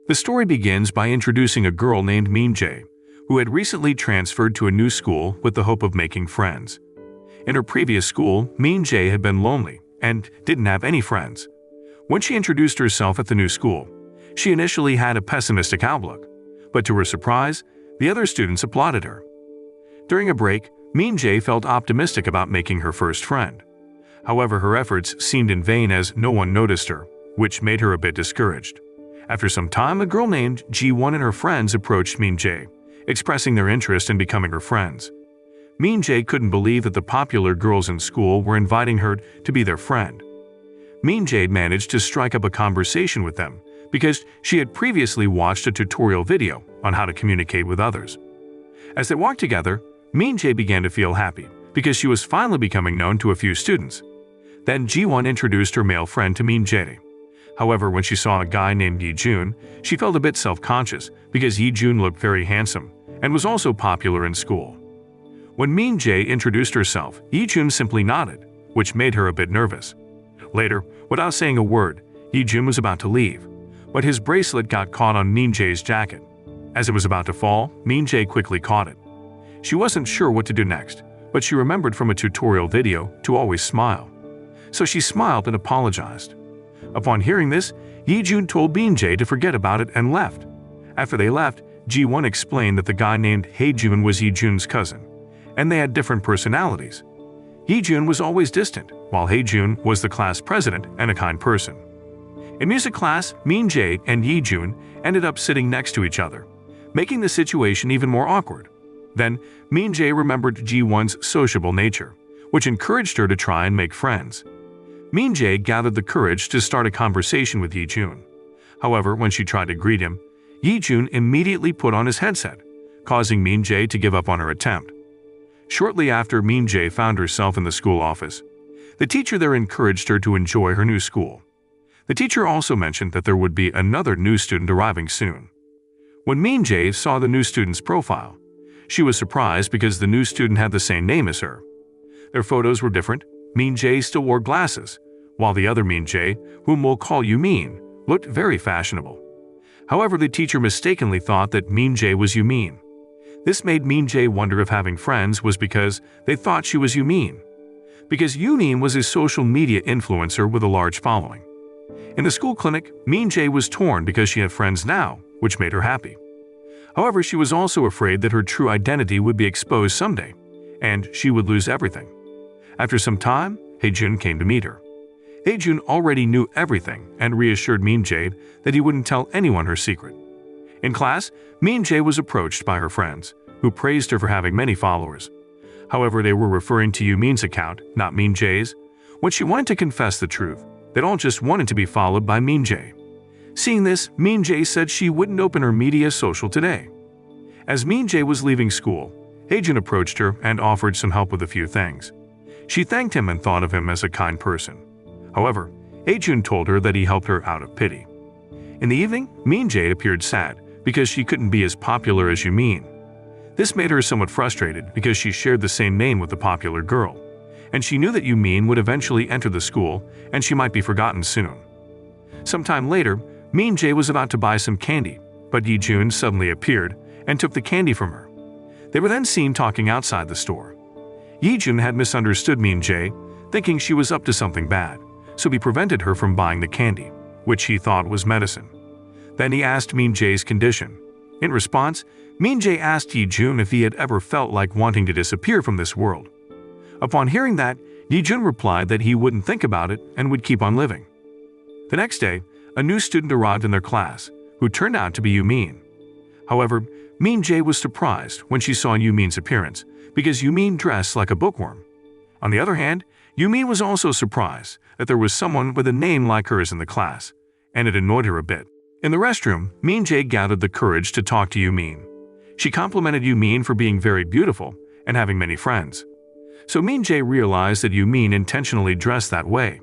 The story begins by introducing a girl named Min Jae, who had recently transferred to a new school with the hope of making friends. In her previous school, Min Jae had been lonely and didn't have any friends. When she introduced herself at the new school, she initially had a pessimistic outlook, but to her surprise, the other students applauded her. During a break, Min Jae felt optimistic about making her first friend. However, her efforts seemed in vain as no one noticed her, which made her a bit discouraged. After some time, a girl named Ji-won and her friends approached Min Jae, expressing their interest in becoming her friends. Min Jae couldn't believe that the popular girls in school were inviting her to be their friend. Min Jae managed to strike up a conversation with them because she had previously watched a tutorial video on how to communicate with others. As they walked together, Min Jae began to feel happy because she was finally becoming known to a few students. Then Ji-won introduced her male friend to Min Jae. However, when she saw a guy named Yi-jun, she felt a bit self-conscious because Yi-jun looked very handsome and was also popular in school. When Min Jae introduced herself, Yi-jun simply nodded, which made her a bit nervous. Later, without saying a word, Yi-jun was about to leave, but his bracelet got caught on Min Jae's jacket. As it was about to fall, Min Jae quickly caught it. She wasn't sure what to do next, but she remembered from a tutorial video to always smile. So she smiled and apologized. Upon hearing this, Yi-jun told Min Jae to forget about it and left. After they left, Ji-won explained that the guy named Hae-jun was Yi-jun's cousin, and they had different personalities. Yi-jun was always distant, while Hae-jun was the class president and a kind person. In music class, Min Jae and Yi-jun ended up sitting next to each other, making the situation even more awkward. Then, Min Jae remembered Ji-won's sociable nature, which encouraged her to try and make friends. Min Jae gathered the courage to start a conversation with Yi-jun. However, when she tried to greet him, Yi-jun immediately put on his headset, causing Min Jae to give up on her attempt. Shortly after Min Jae found herself in the school office, the teacher there encouraged her to enjoy her new school. The teacher also mentioned that there would be another new student arriving soon. When Min Jae saw the new student's profile, she was surprised because the new student had the same name as her. Their photos were different. Min Jae still wore glasses, while the other Min Jae, whom we'll call Yumin, looked very fashionable. However, the teacher mistakenly thought that Min Jae was Yumin. This made Min Jae wonder if having friends was because they thought she was Yumin, because Yumin was a social media influencer with a large following. In the school clinic, Min Jae was torn because she had friends now, which made her happy. However, she was also afraid that her true identity would be exposed someday, and she would lose everything. After some time, Hae-jun came to meet her. Hae-jun already knew everything and reassured Min Jae that he wouldn't tell anyone her secret. In class, Min Jae was approached by her friends, who praised her for having many followers. However, they were referring to Yumin's account, not Min Jae's. When she wanted to confess the truth, they'd all just wanted to be followed by Min Jae. Seeing this, Min Jae said she wouldn't open her media social today. As Min Jae was leaving school, Hae-jun approached her and offered some help with a few things. She thanked him and thought of him as a kind person. However, Hae-jun told her that he helped her out of pity. In the evening, Min Jae appeared sad because she couldn't be as popular as Yumin. This made her somewhat frustrated because she shared the same name with the popular girl, and she knew that Yumin would eventually enter the school and she might be forgotten soon. Sometime later, Min Jae was about to buy some candy, but Yi-jun suddenly appeared and took the candy from her. They were then seen talking outside the store. Yi-jun had misunderstood Min Jae, thinking she was up to something bad, so he prevented her from buying the candy, which he thought was medicine. Then he asked Min Jae's condition. In response, Min Jae asked Yi-jun if he had ever felt like wanting to disappear from this world. Upon hearing that, Yi-jun replied that he wouldn't think about it and would keep on living. The next day, a new student arrived in their class, who turned out to be Yumin. However, Min Jae was surprised when she saw Yumin's appearance, because Yumin dressed like a bookworm. On the other hand, Yumin was also surprised that there was someone with a name like hers in the class, and it annoyed her a bit. In the restroom, Min Jae gathered the courage to talk to Yumin. She complimented Yumin for being very beautiful and having many friends. So Min Jae realized that Yumin intentionally dressed that way.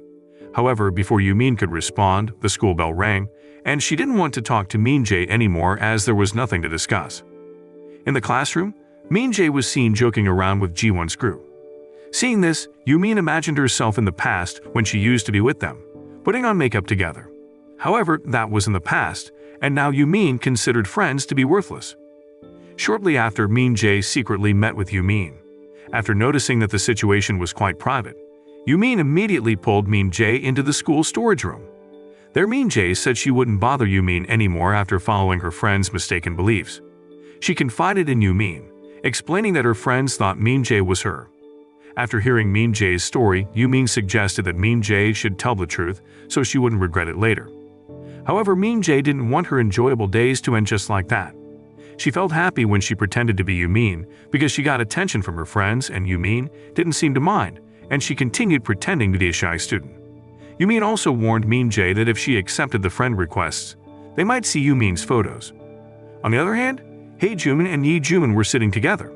However, before Yumin could respond, the school bell rang, and she didn't want to talk to Min Jae anymore as there was nothing to discuss. In the classroom, Min Jae was seen joking around with Ji-won's crew. Seeing this, Yumin imagined herself in the past when she used to be with them, putting on makeup together. However, that was in the past, and now Yumin considered friends to be worthless. Shortly after, Min Jae secretly met with Yumin. After noticing that the situation was quite private, Yumin immediately pulled Min Jae into the school storage room. There, Min Jae said she wouldn't bother Yumin anymore after following her friend's mistaken beliefs. She confided in Yumin, explaining that her friends thought Min Jae was her. After hearing Min Jae's story, Yumin suggested that Min Jae should tell the truth so she wouldn't regret it later. However, Min Jae didn't want her enjoyable days to end just like that. She felt happy when she pretended to be Yumin because she got attention from her friends, and Yumin didn't seem to mind, and she continued pretending to be a shy student. Yumin also warned Min Jae that if she accepted the friend requests, they might see Yumin's photos. On the other hand, Hae-jumin and Yi-jumin were sitting together.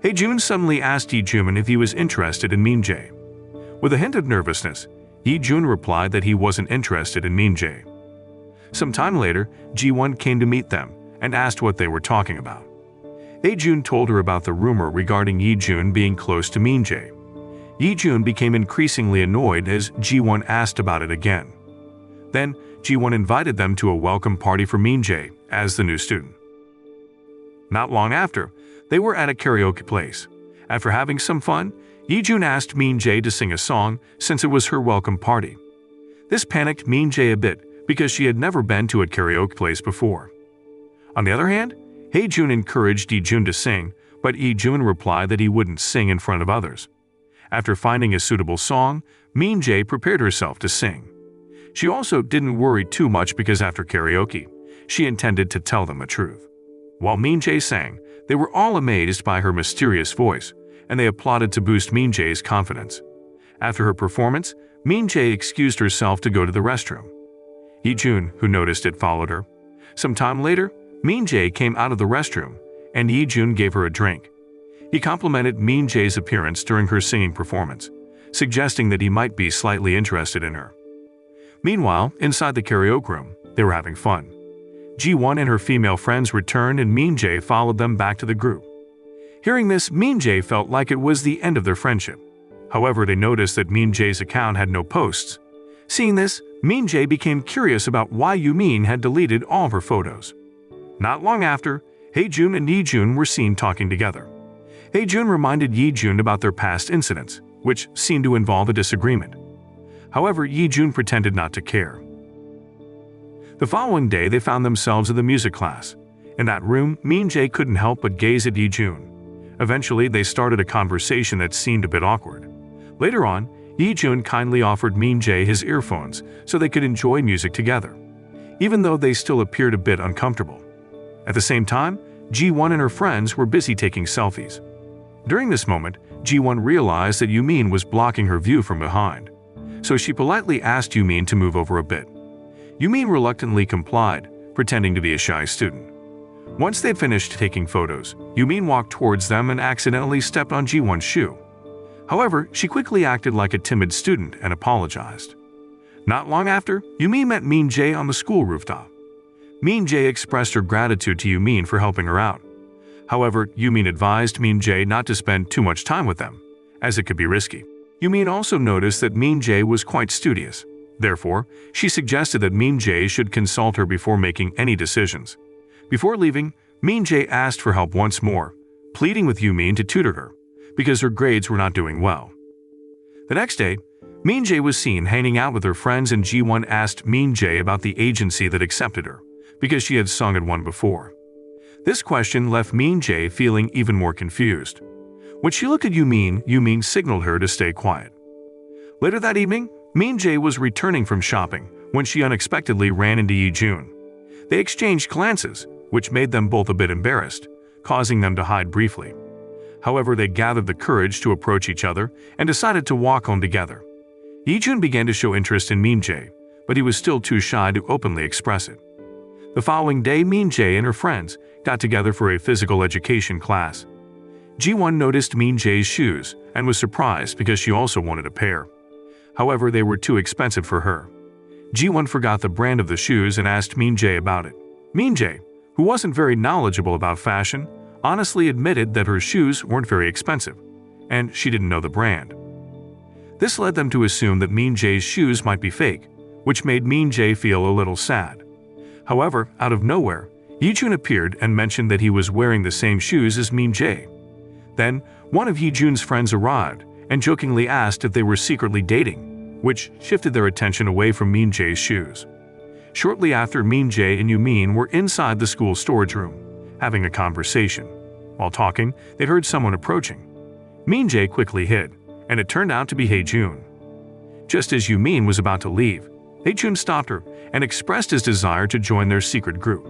Hae-jumin suddenly asked Yi-jumin if he was interested in Min Jae. With a hint of nervousness, Yi-jun replied that he wasn't interested in Min Jae. Some time later, Ji-won came to meet them and asked what they were talking about. Hae-jun told her about the rumor regarding Yi-jun being close to Min Jae. Yi-jun became increasingly annoyed as Ji-won asked about it again. Then, Ji-won invited them to a welcome party for Min Jae as the new student. Not long after, they were at a karaoke place. After having some fun, Yi-jun asked Min Jae to sing a song since it was her welcome party. This panicked Min Jae a bit because she had never been to a karaoke place before. On the other hand, Hae-jun encouraged Yi-jun to sing, but Yi-jun replied that he wouldn't sing in front of others. After finding a suitable song, Min Jae prepared herself to sing. She also didn't worry too much because after karaoke, she intended to tell them the truth. While Min Jae sang, they were all amazed by her mysterious voice, and they applauded to boost Min Jae's confidence. After her performance, Min Jae excused herself to go to the restroom. Yi-jun, who noticed it, followed her. Some time later, Min Jae came out of the restroom, and Yi-jun gave her a drink. He complimented Min Jae's appearance during her singing performance, suggesting that he might be slightly interested in her. Meanwhile, inside the karaoke room, they were having fun. Ji-won and her female friends returned, and Min Jae followed them back to the group. Hearing this, Min Jae felt like it was the end of their friendship. However, they noticed that Min Jae's account had no posts. Seeing this, Min Jae became curious about why Yumin had deleted all of her photos. Not long after, Hae-jun and Yi-jun were seen talking together. Hae-jun reminded Yi-jun about their past incidents, which seemed to involve a disagreement. However, Yi-jun pretended not to care. The following day, they found themselves in the music class. In that room, Min Jae couldn't help but gaze at Yi-jun. Eventually, they started a conversation that seemed a bit awkward. Later on, Yi-jun kindly offered Min Jae his earphones so they could enjoy music together, even though they still appeared a bit uncomfortable. At the same time, Ji-won and her friends were busy taking selfies. During this moment, Ji-won realized that Yumin was blocking her view from behind, so she politely asked Yumin to move over a bit. Yumin reluctantly complied, pretending to be a shy student. Once they'd finished taking photos, Yumin walked towards them and accidentally stepped on Ji-won's shoe. However, she quickly acted like a timid student and apologized. Not long after, Yumin met Min Jae on the school rooftop. Min Jae expressed her gratitude to Yumin for helping her out. However, Yumin advised Min Jae not to spend too much time with them, as it could be risky. Yumin also noticed that Min Jae was quite studious. Therefore, she suggested that Min Jae should consult her before making any decisions. Before leaving, Min Jae asked for help once more, pleading with Yumin to tutor her, because her grades were not doing well. The next day, Min Jae was seen hanging out with her friends, and Ji-won asked Min Jae about the agency that accepted her, because she had sung at one before. This question left Min Jae feeling even more confused. When she looked at Yumin, Yumin signaled her to stay quiet. Later that evening, Min Jae was returning from shopping when she unexpectedly ran into Yi-jun. They exchanged glances, which made them both a bit embarrassed, causing them to hide briefly. However, they gathered the courage to approach each other and decided to walk home together. Yi-jun began to show interest in Min Jae, but he was still too shy to openly express it. The following day, Min Jae and her friends got together for a physical education class. Ji-won noticed Min Jae's shoes and was surprised because she also wanted a pair. However, they were too expensive for her. Ji-won forgot the brand of the shoes and asked Min Jae about it. Min Jae, who wasn't very knowledgeable about fashion, honestly admitted that her shoes weren't very expensive, and she didn't know the brand. This led them to assume that Min Jae's shoes might be fake, which made Min Jae feel a little sad. However, out of nowhere, Yijun appeared and mentioned that he was wearing the same shoes as Min Jae. Then, one of Yijun's friends arrived and jokingly asked if they were secretly dating, which shifted their attention away from Min Jae's shoes. Shortly after, Min Jae and Yumin were inside the school storage room, having a conversation. While talking, they'd heard someone approaching. Min Jae quickly hid, and it turned out to be Haejun. Just as Yumin was about to leave, Haejun stopped her and expressed his desire to join their secret group.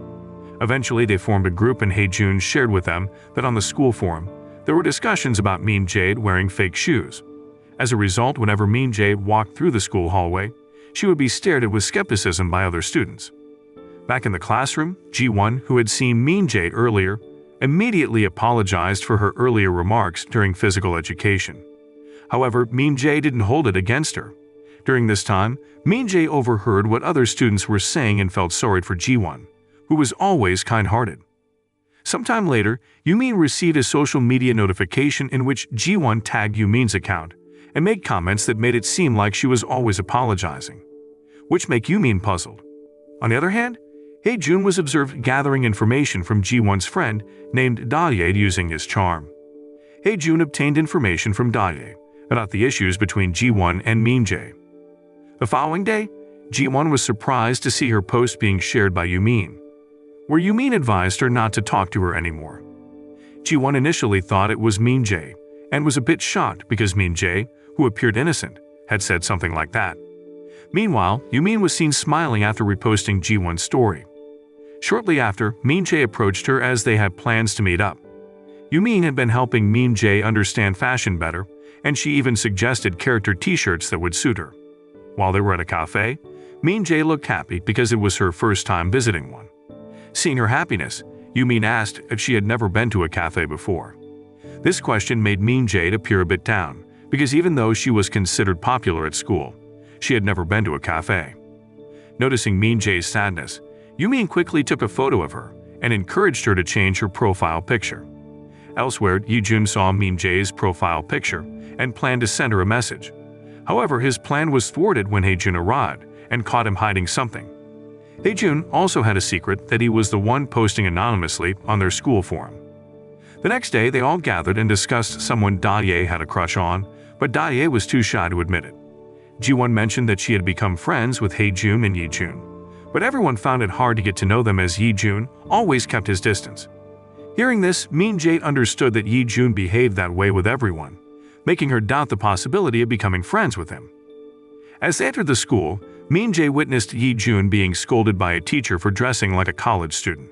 Eventually, they formed a group, and Haejun shared with them that on the school forum, there were discussions about Min Jae wearing fake shoes. As a result, whenever Min Jae walked through the school hallway, she would be stared at with skepticism by other students. Back in the classroom, Ji-won, who had seen Min Jae earlier, immediately apologized for her earlier remarks during physical education. However, Min Jae didn't hold it against her. During this time, Min Jae overheard what other students were saying and felt sorry for Ji-won, who was always kind-hearted. Sometime later, Yumin received a social media notification in which Ji-won tagged Yumin's account and made comments that made it seem like she was always apologizing, which made Yumin puzzled. On the other hand, Haejun was observed gathering information from Ji-won's friend named Daye using his charm. Haejun obtained information from Daye about the issues between Ji-won and Min Jae. The following day, Ji-won was surprised to see her post being shared by Yumin, where Yumin advised her not to talk to her anymore. Ji-won initially thought it was Min Jae and was a bit shocked because Min Jae, who appeared innocent, had said something like that. Meanwhile, Yumin was seen smiling after reposting Ji-won's story. Shortly after, Min Jae approached her as they had plans to meet up. Yumin had been helping Min Jae understand fashion better, and she even suggested character t-shirts that would suit her. While they were at a cafe, Min Jae looked happy because it was her first time visiting one. Seeing her happiness, Yumin asked if she had never been to a cafe before. This question made Min Jae appear a bit down, because even though she was considered popular at school, she had never been to a cafe. Noticing Min Jae's sadness, Yumin quickly took a photo of her and encouraged her to change her profile picture. Elsewhere, Yijun saw Min Jae's profile picture and planned to send her a message. However, his plan was thwarted when Haejun arrived and caught him hiding something. Haejun also had a secret that he was the one posting anonymously on their school forum. The next day, they all gathered and discussed someone Daye had a crush on, but Daye was too shy to admit it. Ji-won mentioned that she had become friends with Haejun and Yijun, but everyone found it hard to get to know them as Yijun always kept his distance. Hearing this, Min Jae understood that Yijun behaved that way with everyone, making her doubt the possibility of becoming friends with him. As they entered the school, Min Jae witnessed Yijun being scolded by a teacher for dressing like a college student.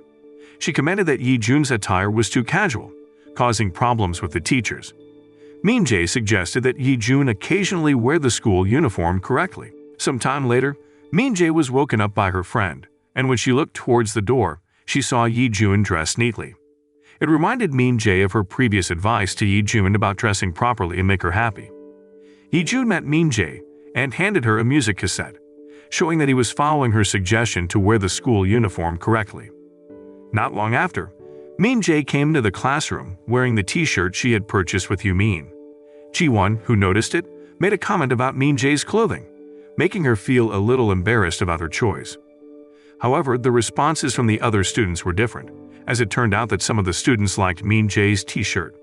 She commented that Yijun's attire was too casual, causing problems with the teachers. Min Jae suggested that Yijun occasionally wear the school uniform correctly. Some time later, Min Jae was woken up by her friend, and when she looked towards the door, she saw Yijun dressed neatly. It reminded Min Jae of her previous advice to Yijun about dressing properly and make her happy. Yijun met Min Jae and handed her a music cassette, showing that he was following her suggestion to wear the school uniform correctly. Not long after, Min Jae came to the classroom wearing the t-shirt she had purchased with Yumin. Ji-won, who noticed it, made a comment about Min Jae's clothing, making her feel a little embarrassed about her choice. However, the responses from the other students were different, as it turned out that some of the students liked Min Jae's t-shirt.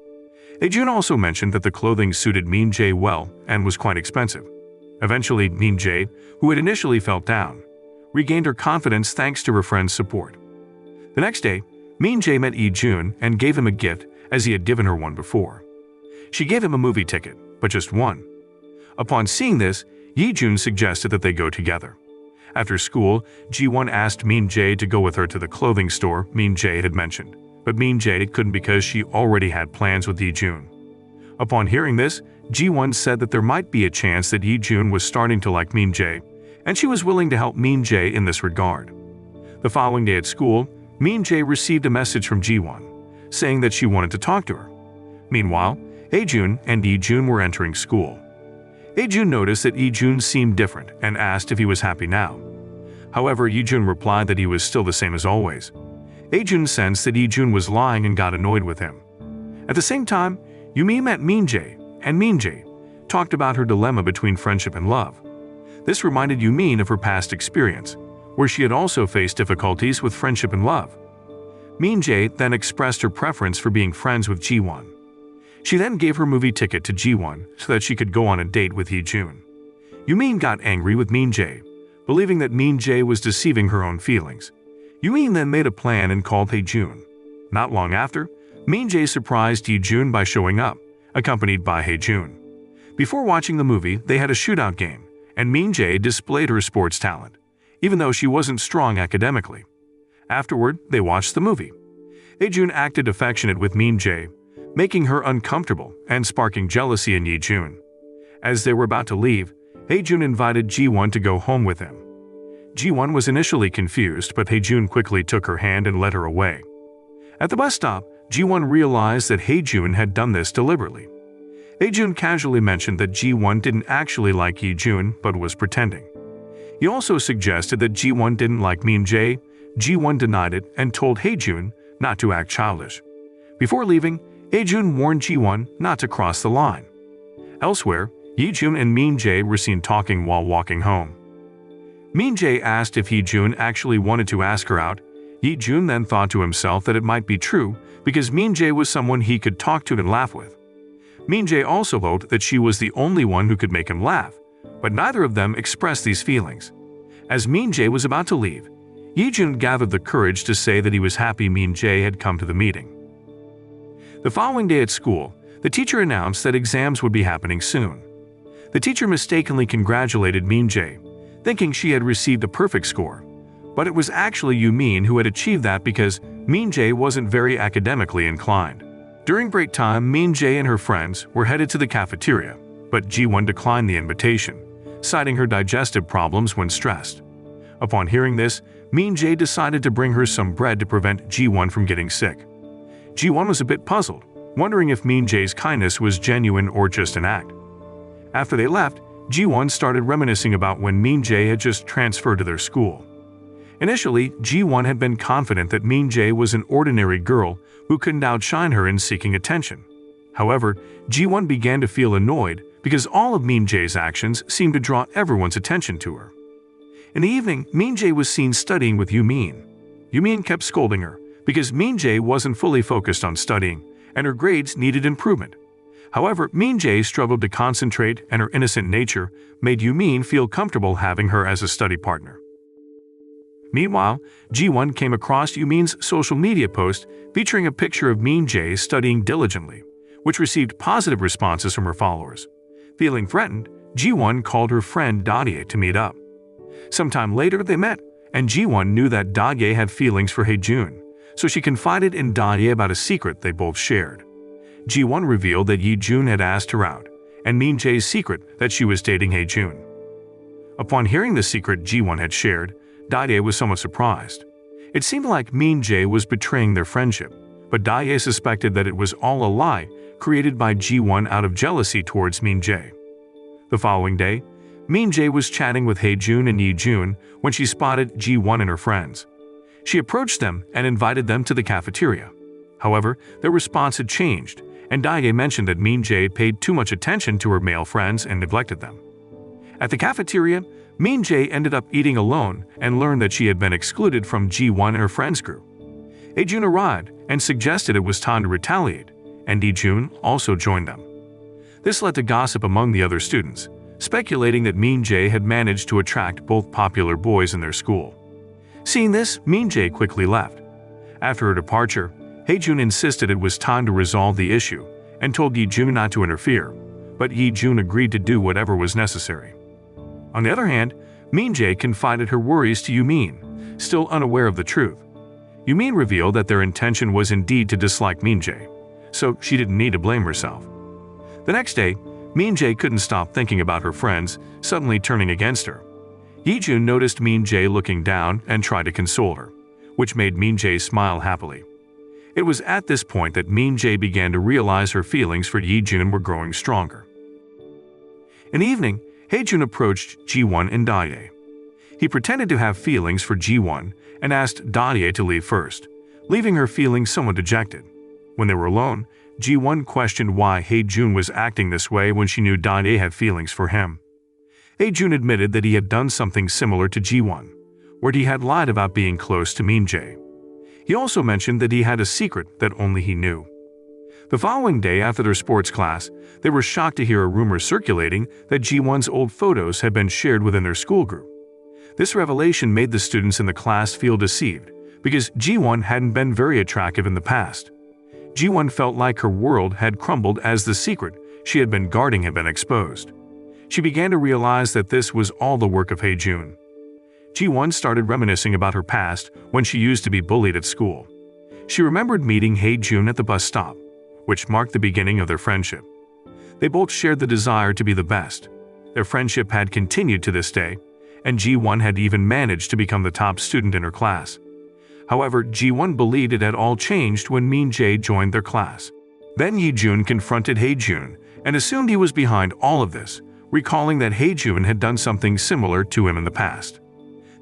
Haejun also mentioned that the clothing suited Min Jae well and was quite expensive. Eventually, Min Jae, who had initially felt down, regained her confidence thanks to her friend's support. The next day, Min Jae met Yijun and gave him a gift as he had given her one before. She gave him a movie ticket, but just one. Upon seeing this, Yijun suggested that they go together. After school, Ji-won asked Min Jae to go with her to the clothing store Min Jae had mentioned, but Min Jae couldn't because she already had plans with Yijun. Upon hearing this, Ji-won said that there might be a chance that Yijun was starting to like Min Jae, and she was willing to help Min Jae in this regard. The following day at school, Min Jae received a message from Ji-won, saying that she wanted to talk to her. Meanwhile, Haejun and Yijun were entering school. Haejun noticed that Yijun seemed different and asked if he was happy now. However, Yijun replied that he was still the same as always. Haejun sensed that Yijun was lying and got annoyed with him. At the same time, Yumin met Min Jae, and Min Jae talked about her dilemma between friendship and love. This reminded Yumin of her past experience, where she had also faced difficulties with friendship and love. Min-jae then expressed her preference for being friends with Ji-won. She then gave her movie ticket to Ji-won so that she could go on a date with Hee-jun. Yoo-min got angry with Min-jae, believing that Min-jae was deceiving her own feelings. Yoo-min then made a plan and called Hee-jun. Not long after, Min-jae surprised Hee-jun by showing up, accompanied by Hee-jun. Before watching the movie, they had a shootout game, and Min-jae displayed her sports talent, even though she wasn't strong academically. Afterward, they watched the movie. Hee-jun acted affectionate with Min-jae, making her uncomfortable and sparking jealousy in Hee-jun. As they were about to leave, Hee-jun invited Ji-won to go home with him. Ji-won was initially confused, but Hee-jun quickly took her hand and led her away. At the bus stop, Ji-won realized that Hee-jun had done this deliberately. Hee-jun casually mentioned that Ji-won didn't actually like Hee-jun but was pretending. He also suggested that Ji-won didn't like Min-jae. Ji-won denied it and told Hee-jun not to act childish. Before leaving, Hee-jun warned Ji-won not to cross the line. Elsewhere, Hee-jun and Min-jae were seen talking while walking home. Min-jae asked if Hee-jun actually wanted to ask her out. Hee-jun then thought to himself that it might be true because Min-jae was someone he could talk to and laugh with. Min-jae also hoped that she was the only one who could make him laugh, but neither of them expressed these feelings. As Min-jae was about to leave, Hee-jun gathered the courage to say that he was happy Min-jae had come to the meeting. The following day at school, the teacher announced that exams would be happening soon. The teacher mistakenly congratulated Min-jae, thinking she had received a perfect score, but it was actually Yoo-min who had achieved that because Min-jae wasn't very academically inclined. During break time, Min-jae and her friends were headed to the cafeteria, but Ji-won declined the invitation, citing her digestive problems when stressed. Upon hearing this, Min-jae decided to bring her some bread to prevent Ji-won from getting sick. Ji-won was a bit puzzled, wondering if Min-jae's kindness was genuine or just an act. After they left, Ji-won started reminiscing about when Min-jae had just transferred to their school. Initially, Ji-won had been confident that Min-jae was an ordinary girl who couldn't outshine her in seeking attention. However, Ji-won began to feel annoyed because all of Min-jae's actions seemed to draw everyone's attention to her. In the evening, Min-jae was seen studying with Yoo-min. Yoo-min kept scolding her because Min-jae wasn't fully focused on studying, and her grades needed improvement. However, Min-jae struggled to concentrate, and her innocent nature made Yoo-min feel comfortable having her as a study partner. Meanwhile, Ji-won came across Yoo-min's social media post featuring a picture of Min-jae studying diligently, which received positive responses from her followers. Feeling threatened, Ji-won called her friend Da-dae to meet up. Sometime later, they met, and Ji-won knew that Da-dae had feelings for Hee-jun, so she confided in Da-dae about a secret they both shared. Ji-won revealed that Hee-jun had asked her out, and Min-jae's secret that she was dating Hee-jun. Upon hearing the secret Ji-won had shared, Da-dae was somewhat surprised. It seemed like Min-jae was betraying their friendship, but Da-dae suspected that it was all a lie created by Ji-won out of jealousy towards Min-jae. The following day, Min-jae was chatting with Hee-jun and Hee-jun when she spotted Ji-won and her friends. She approached them and invited them to the cafeteria. However, their response had changed, and Da-dae mentioned that Min-jae paid too much attention to her male friends and neglected them. At the cafeteria, Min-jae ended up eating alone and learned that she had been excluded from Ji-won and her friends group. Hee-jun arrived and suggested it was time to retaliate, and Hee-jun also joined them. This led to gossip among the other students, speculating that Min-jae had managed to attract both popular boys in their school. Seeing this, Min-jae quickly left. After her departure, Hee-jun insisted it was time to resolve the issue and told Hee-jun not to interfere, but Hee-jun agreed to do whatever was necessary. On the other hand, Min-jae confided her worries to Yoo-min, still unaware of the truth. Yoo-min revealed that their intention was indeed to dislike Min-jae, so she didn't need to blame herself. The next day, Min-jae couldn't stop thinking about her friends suddenly turning against her. Hee-jun noticed Min-jae looking down and tried to console her, which made Min-jae smile happily. It was at this point that Min-jae began to realize her feelings for Hee-jun were growing stronger. In the evening, Hee-jun approached Ji-won and Da-dae. He pretended to have feelings for Ji-won and asked Da-dae to leave first, leaving her feeling somewhat dejected. When they were alone, Ji-won questioned why Hee-jun was acting this way when she knew Da-dae had feelings for him. Hee-jun admitted that he had done something similar to Ji-won, where he had lied about being close to Min Jae. He also mentioned that he had a secret that only he knew. The following day after their sports class, they were shocked to hear a rumor circulating that Ji-won's old photos had been shared within their school group. This revelation made the students in the class feel deceived because Ji-won hadn't been very attractive in the past. Ji-won felt like her world had crumbled as the secret she had been guarding had been exposed. She began to realize that this was all the work of Hae-jun. Ji-won started reminiscing about her past when she used to be bullied at school. She remembered meeting Hae-jun at the bus stop, which marked the beginning of their friendship. They both shared the desire to be the best. Their friendship had continued to this day, and Ji-won had even managed to become the top student in her class. However, Ji-won believed it had all changed when Min Jae joined their class. Then Hae-jun confronted Hae-jun and assumed he was behind all of this, recalling that Hae-jun had done something similar to him in the past.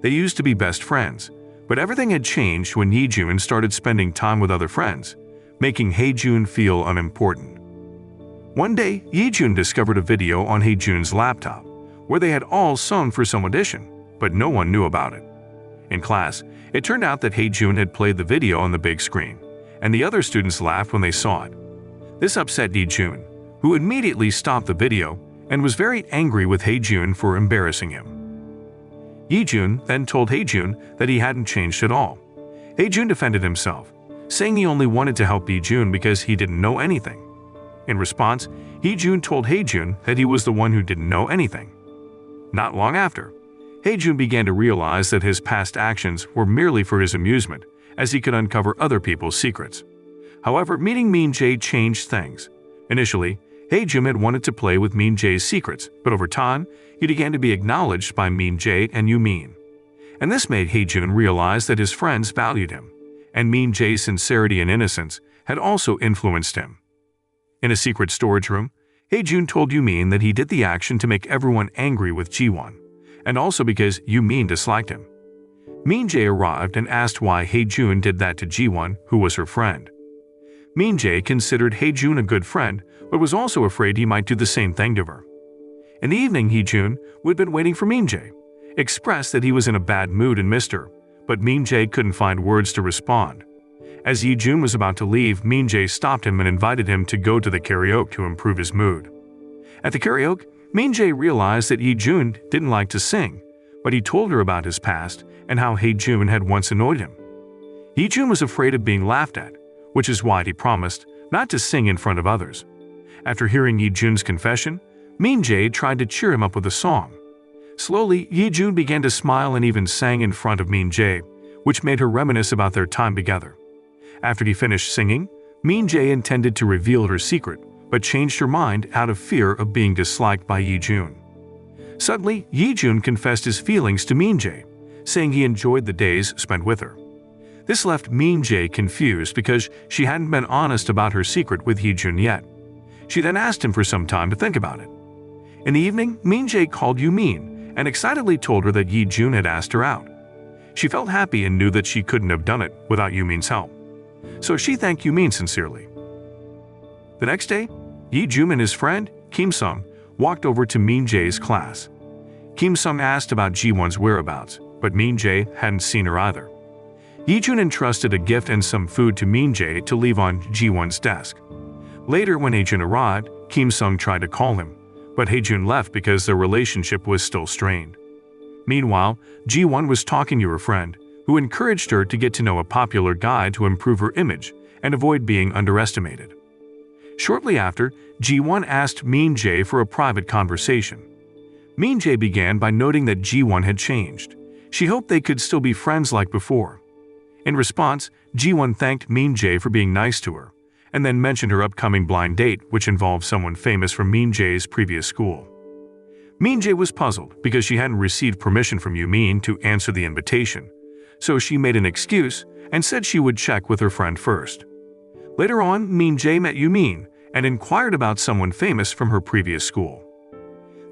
They used to be best friends, but everything had changed when Hae-jun started spending time with other friends, making Hae-jun feel unimportant. One day, Hae-jun discovered a video on Hae-jun's laptop where they had all sung for some audition, but no one knew about it. In class, it turned out that Hae-jun had played the video on the big screen, and the other students laughed when they saw it. This upset Hae-jun, who immediately stopped the video and was very angry with Hae-jun for embarrassing him. Hae-jun then told Hae-jun that he hadn't changed at all. Hae-jun defended himself, saying he only wanted to help Hae-jun because he didn't know anything. In response, Hae-jun told Hae-jun that he was the one who didn't know anything. Not long after, Hae-jun began to realize that his past actions were merely for his amusement, as he could uncover other people's secrets. However, meeting Min Jae changed things. Initially, Hae-jun had wanted to play with Min Jae's secrets, but over time, he began to be acknowledged by Min Jae and Yumin. And this made Hae-jun realize that his friends valued him, and Min Jae's sincerity and innocence had also influenced him. In a secret storage room, Hae-jun told Yumin that he did the action to make everyone angry with Ji-won, and also because Yumin disliked him. Min Jae arrived and asked why Hae-jun did that to Ji-won, who was her friend. Min Jae considered Hae-jun a good friend, but was also afraid he might do the same thing to her. In the evening, Hae-jun, who had been waiting for Min Jae, expressed that he was in a bad mood and missed her, but Min Jae couldn't find words to respond. As Hae-jun was about to leave, Min Jae stopped him and invited him to go to the karaoke to improve his mood. At the karaoke, Min Jae realized that Hae-jun didn't like to sing, but he told her about his past and how Hae-jun had once annoyed him. Hae-jun was afraid of being laughed at, which is why he promised not to sing in front of others. After hearing Hae-jun's confession, Min Jae tried to cheer him up with a song. Slowly, Hae-jun began to smile and even sang in front of Min Jae, which made her reminisce about their time together. After he finished singing, Min Jae intended to reveal her secret, but changed her mind out of fear of being disliked by Hae-jun. Suddenly, Hae-jun confessed his feelings to Min Jae, saying he enjoyed the days spent with her. This left Min Jae confused because she hadn't been honest about her secret with Hae-jun yet. She then asked him for some time to think about it. In the evening, Min Jae called Yumin and excitedly told her that Hae-jun had asked her out. She felt happy and knew that she couldn't have done it without Yumin's help. So she thanked Yumin sincerely. The next day, Hae-jun and his friend, Kim-sung, walked over to Min Jae's class. Kim-sung asked about Ji-won's whereabouts, but Min Jae hadn't seen her either. Hae-jun entrusted a gift and some food to Min Jae to leave on Ji-won's desk. Later, when Hae-jun arrived, Kim-sung tried to call him, but Hae-jun left because their relationship was still strained. Meanwhile, Ji-won was talking to her friend, who encouraged her to get to know a popular guy to improve her image and avoid being underestimated. Shortly after, Ji-won asked Min Jae for a private conversation. Min Jae began by noting that Ji-won had changed. She hoped they could still be friends like before. In response, Ji-won thanked Min Jae for being nice to her, and then mentioned her upcoming blind date, which involved someone famous from Min Jae's previous school. Min Jae was puzzled because she hadn't received permission from Yumin to answer the invitation, so she made an excuse and said she would check with her friend first. Later on, Min Jae met Yumin and inquired about someone famous from her previous school.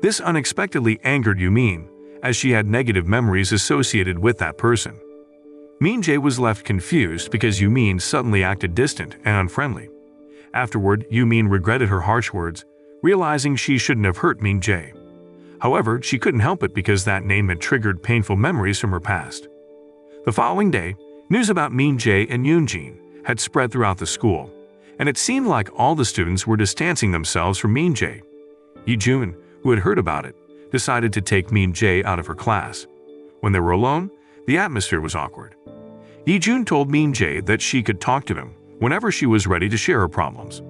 This unexpectedly angered Yumin, as she had negative memories associated with that person. Min Jae was left confused because Yumin suddenly acted distant and unfriendly. Afterward, Yumin regretted her harsh words, realizing she shouldn't have hurt Min Jae. However, she couldn't help it because that name had triggered painful memories from her past. The following day, news about Min Jae and Yoonjin had spread throughout the school, and it seemed like all the students were distancing themselves from Min Jae. Yi-jun, who had heard about it, decided to take Min Jae out of her class. When they were alone, the atmosphere was awkward. Yi-jun told Min Jae that she could talk to him whenever she was ready to share her problems.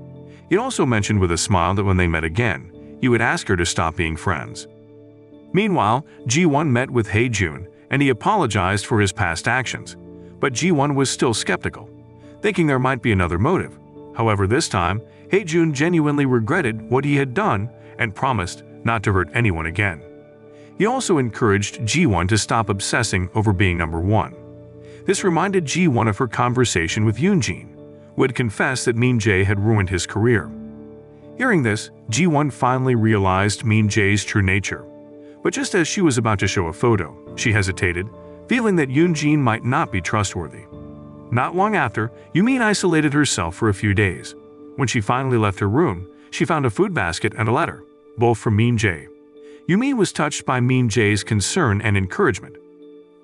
He also mentioned with a smile that when they met again, he would ask her to stop being friends. Meanwhile, Ji-won met with Hae-jun and he apologized for his past actions, but Ji-won was still skeptical, thinking there might be another motive. However, this time, Hae-jun genuinely regretted what he had done and promised not to hurt anyone again. He also encouraged Ji-won to stop obsessing over being number one. This reminded Ji-won of her conversation with Yoonjin, who had confessed that Min Jae had ruined his career. Hearing this, Ji-won finally realized Min Jae's true nature. But just as she was about to show a photo, she hesitated, feeling that Yoonjin might not be trustworthy. Not long after, Yumin isolated herself for a few days. When she finally left her room, she found a food basket and a letter, both from Min Jae. Yumin was touched by Min Jae's concern and encouragement.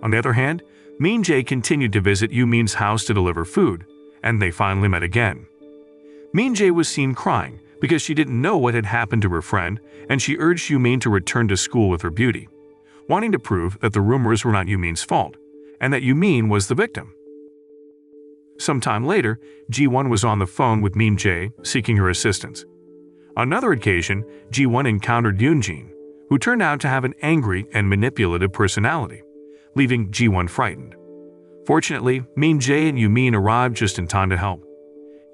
On the other hand, Min Jae continued to visit Yumin's house to deliver food, and they finally met again. Min Jae was seen crying because she didn't know what had happened to her friend, and she urged Yumin to return to school with her beauty, wanting to prove that the rumors were not Yumin's fault, and that Yumin was the victim. Sometime later, Ji-won was on the phone with Min Jae, seeking her assistance. On another occasion, Ji-won encountered Yoonjin, who turned out to have an angry and manipulative personality, leaving Ji-won frightened. Fortunately, Min Jae and Yumin arrived just in time to help.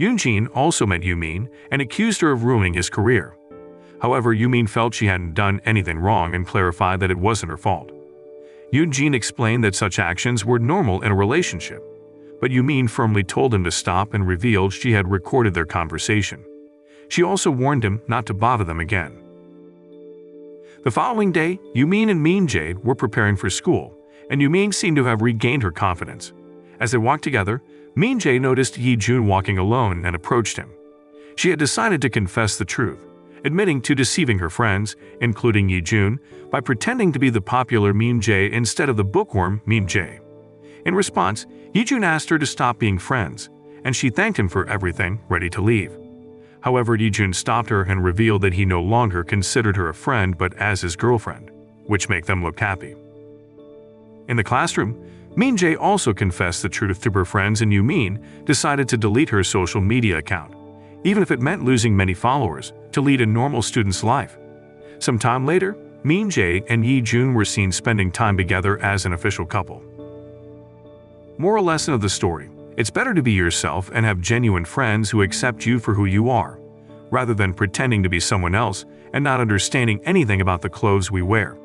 Yoonjin also met Yumin and accused her of ruining his career. However, Yumin felt she hadn't done anything wrong and clarified that it wasn't her fault. Yoonjin explained that such actions were normal in a relationship, but Yumin firmly told him to stop and revealed she had recorded their conversation. She also warned him not to bother them again. The following day, Yumin and Min Jae were preparing for school, and Yumin seemed to have regained her confidence. As they walked together, Min Jae noticed Yi-jun walking alone and approached him. She had decided to confess the truth, admitting to deceiving her friends, including Yi-jun, by pretending to be the popular Min Jae instead of the bookworm Min Jae. In response, Yi-jun asked her to stop being friends, and she thanked him for everything, ready to leave. However, Yi-jun stopped her and revealed that he no longer considered her a friend but as his girlfriend, which made them look happy. In the classroom, Min Jae also confessed the truth to her friends, and Yumin decided to delete her social media account, even if it meant losing many followers, to lead a normal student's life. Some time later, Min Jae and Yi-jun were seen spending time together as an official couple. Moral lesson of the story: it's better to be yourself and have genuine friends who accept you for who you are, rather than pretending to be someone else and not understanding anything about the clothes we wear.